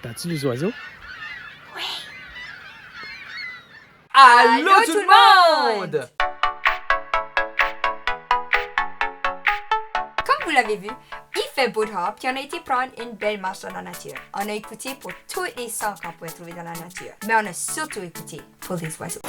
T'entends-tu les oiseaux? Allô tout le monde! Comme vous l'avez vu, il fait beau dehors, puis on a été prendre une belle marche dans la nature. On a écouté pour tous les sons qu'on pouvait trouver dans la nature, mais on a surtout écouté pour les oiseaux.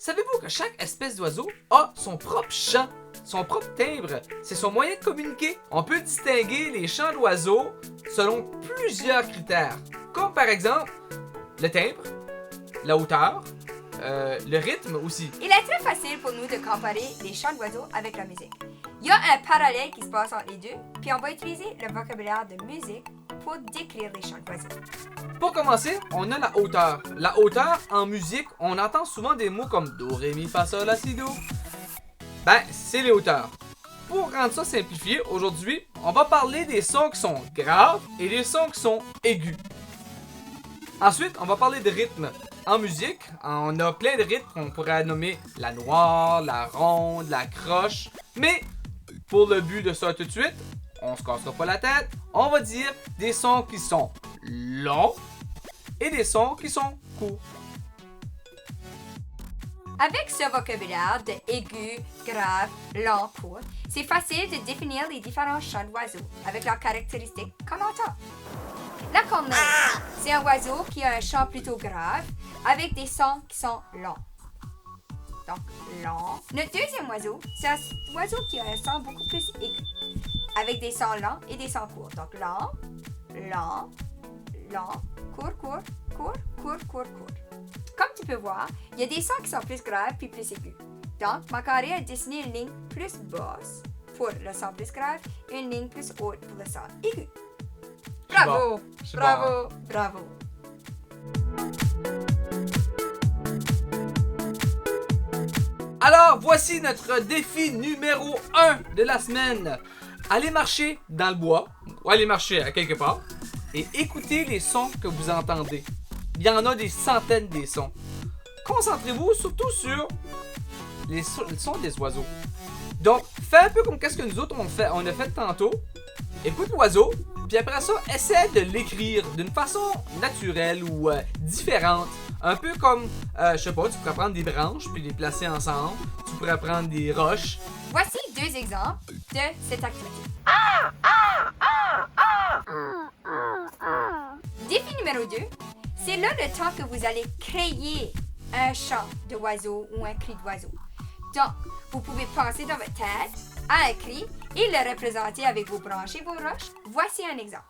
Savez-vous que chaque espèce d'oiseau a son propre chant, son propre timbre? C'est son moyen de communiquer. On peut distinguer les chants d'oiseaux selon plusieurs critères, comme par exemple le timbre, la hauteur, le rythme aussi. Il est très facile pour nous de comparer les chants d'oiseaux avec la musique. Il y a un parallèle qui se passe entre les deux, puis on va utiliser le vocabulaire de musique pour décrire les chants d'oiseaux. Pour commencer, on a la hauteur. La hauteur, en musique, on entend souvent des mots comme do, ré, mi, fa, sol, la, si, do. Ben, c'est les hauteurs. Pour rendre ça simplifié, aujourd'hui, on va parler des sons qui sont graves et des sons qui sont aigus. Ensuite, on va parler de rythme. En musique, on a plein de rythmes qu'on pourrait nommer la noire, la ronde, la croche. Mais, pour le but de ça tout de suite, on se cassera pas la tête, on va dire des sons qui sont longs et des sons qui sont courts. Avec ce vocabulaire de aigu, grave, lent, court, c'est facile de définir les différents chants d'oiseaux avec leurs caractéristiques qu'on entend. La corneille, c'est un oiseau qui a un chant plutôt grave avec des sons qui sont longs. Donc, lent. Notre deuxième oiseau, c'est un oiseau qui a un son beaucoup plus aigu avec des sons lents et des sons courts. Donc, lent, lent, lent, court, court, court, court, court, court. Comme tu peux voir, il y a des sons qui sont plus graves puis plus aigus. Donc, Macaré a dessiné une ligne plus basse pour le son plus grave et une ligne plus haute pour le son aigu. Bravo! C'est Bravo! Bravo! Alors, voici notre défi numéro 1 de la semaine. Allez marcher dans le bois, ou allez marcher à quelque part, et écoutez les sons que vous entendez. Il y en a des centaines des sons. Concentrez-vous surtout sur les sons des oiseaux. Donc, faites un peu comme qu'est-ce que nous autres on a fait tantôt. Écoute l'oiseau, puis après ça, essaie de l'écrire d'une façon naturelle ou différente. Un peu comme, je sais pas, tu pourrais prendre des branches puis les placer ensemble. Tu pourrais prendre des roches. Voici deux exemples de cette activité. Défi numéro 2, c'est là le temps que vous allez créer un chant d'oiseau ou un cri d'oiseau. Donc, vous pouvez penser dans votre tête à un cri et le représenter avec vos branches et vos roches. Voici un exemple.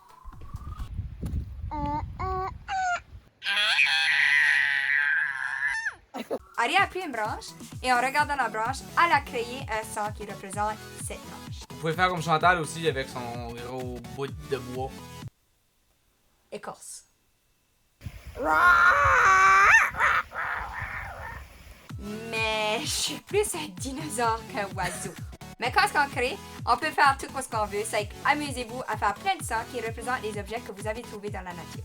Ari a pris une branche et en regardant la branche, elle a créé un son qui représente cette branche. Vous pouvez faire comme Chantal aussi avec son gros bout de bois. Écorce. Mais je suis plus un dinosaure qu'un oiseau. Mais quand on crée, on peut faire tout ce qu'on veut. C'est amusez-vous à faire plein de sons qui représentent les objets que vous avez trouvés dans la nature.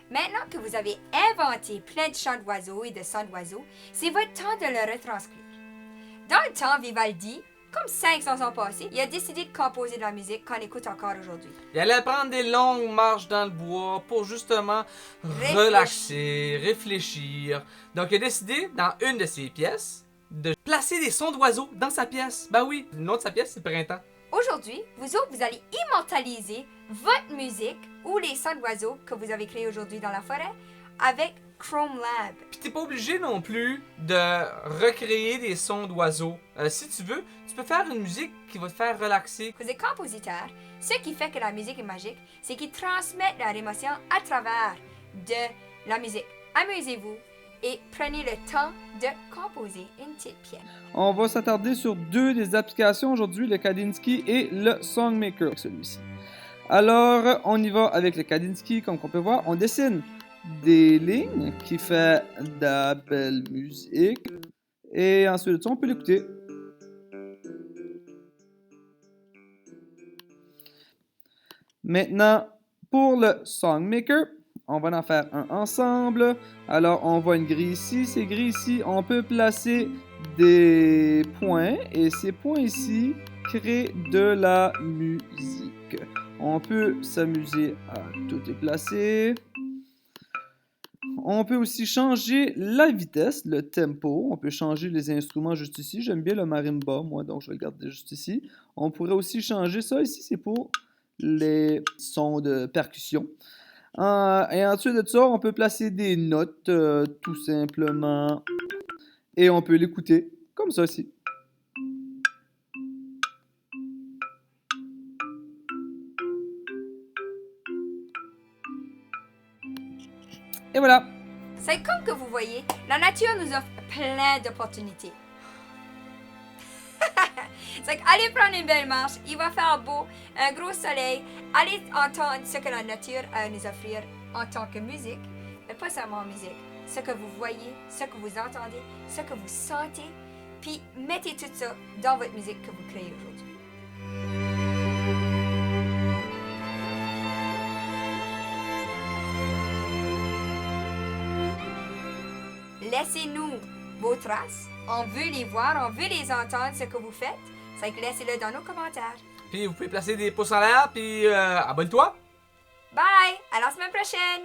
Maintenant que vous avez inventé plein de chants d'oiseaux et de sons d'oiseaux, c'est votre temps de le retranscrire. Dans le temps, Vivaldi, comme 500 ans passés, il a décidé de composer de la musique qu'on écoute encore aujourd'hui. Il allait prendre des longues marches dans le bois pour justement relaxer, réfléchir. Donc il a décidé, dans une de ses pièces, de placer des sons d'oiseaux dans sa pièce. Ben oui, le nom de sa pièce, c'est Printemps. Aujourd'hui, vous autres, vous allez immortaliser votre musique ou les sons d'oiseaux que vous avez créés aujourd'hui dans la forêt avec Chrome Lab. Puis t'es pas obligé non plus de recréer des sons d'oiseaux. Si tu veux, tu peux faire une musique qui va te faire relaxer. Vous êtes compositeur. Ce qui fait que la musique est magique, c'est qu'ils transmettent leur émotion à travers de la musique. Amusez-vous et prenez le temps de composer une petite pièce. On va s'attarder sur deux des applications aujourd'hui, le Kandinsky et le Songmaker, celui-ci. Alors, on y va avec le Kandinsky, comme on peut voir. On dessine des lignes qui fait de la belle musique. Et ensuite de ça, on peut l'écouter. Maintenant, pour le Songmaker, On va en faire un ensemble. Alors, on voit une grille ici. Ces grilles ici, on peut placer des points. Et ces points ici créent de la musique. On peut s'amuser à tout déplacer. On peut aussi changer la vitesse, le tempo. On peut changer les instruments juste ici. J'aime bien le marimba, moi, donc je vais le garder juste ici. On pourrait aussi changer ça ici, c'est pour les sons de percussion. Et ensuite de ça, on peut placer des notes, tout simplement. Et on peut l'écouter comme ça ici. Et voilà. C'est comme que vous voyez, la nature nous offre plein d'opportunités. C'est qu'allez prendre une belle marche, il va faire beau, un gros soleil, allez entendre ce que la nature a à nous offrir en tant que musique, mais pas seulement musique, ce que vous voyez, ce que vous entendez, ce que vous sentez, puis mettez tout ça dans votre musique que vous créez aujourd'hui. Laissez-nous vos traces. On veut les voir, on veut les entendre, ce que vous faites. C'est que laissez-le dans nos commentaires. Puis vous pouvez placer des pouces en l'air, puis abonne-toi. Bye! À la semaine prochaine!